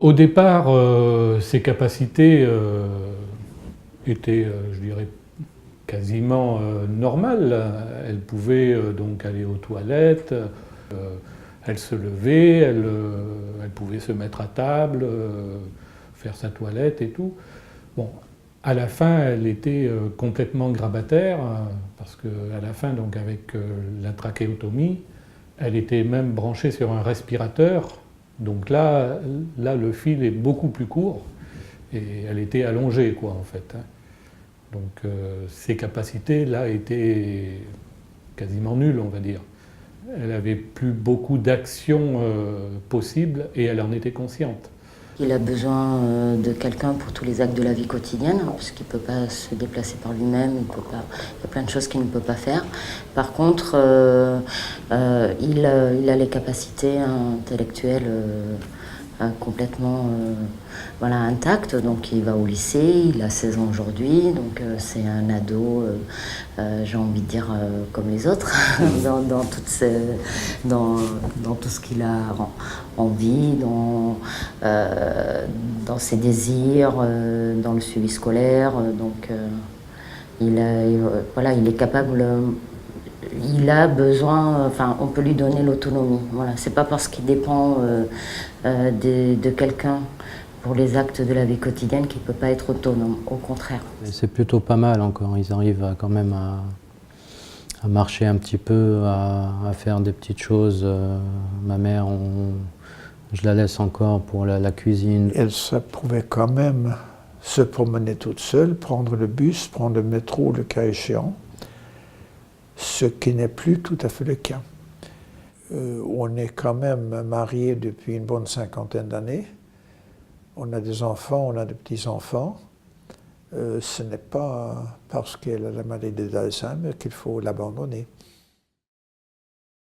Au départ, ses capacités étaient, je dirais, quasiment normales. Elle pouvait donc aller aux toilettes, elle se levait, elle pouvait se mettre à table, faire sa toilette et tout. Bon, à la fin, elle était complètement grabataire, parce qu'à la fin, donc avec la trachéotomie, elle était même branchée sur un respirateur. Donc là, le fil est beaucoup plus court et elle était allongée, quoi, en fait. Donc ses capacités, là, étaient quasiment nulles, on va dire. Elle n'avait plus beaucoup d'actions possibles et elle en était consciente. Il a besoin de quelqu'un pour tous les actes de la vie quotidienne, parce qu'il ne peut pas se déplacer par lui-même, il y a plein de choses qu'il ne peut pas faire. Par contre, il a les capacités intellectuelles complètement intactes. Donc il va au lycée, il a 16 ans aujourd'hui, donc c'est un ado, j'ai envie de dire, comme les autres, dans tout ce qu'il a envie, dans ses désirs, dans le suivi scolaire. Donc il est capable. Il a besoin, on peut lui donner l'autonomie. Voilà, c'est pas parce qu'il dépend de quelqu'un pour les actes de la vie quotidienne qu'il peut pas être autonome. Au contraire. C'est plutôt pas mal encore. Ils arrivent quand même à marcher un petit peu, à faire des petites choses. Ma mère, je la laisse encore pour la cuisine. Elle pouvait quand même se promener toute seule, prendre le bus, prendre le métro, le cas échéant, ce qui n'est plus tout à fait le cas. On est quand même mariés depuis une bonne 50aine d'années. On a des enfants, on a des petits-enfants. Ce n'est pas parce qu'elle a la maladie d'Alzheimer qu'il faut l'abandonner.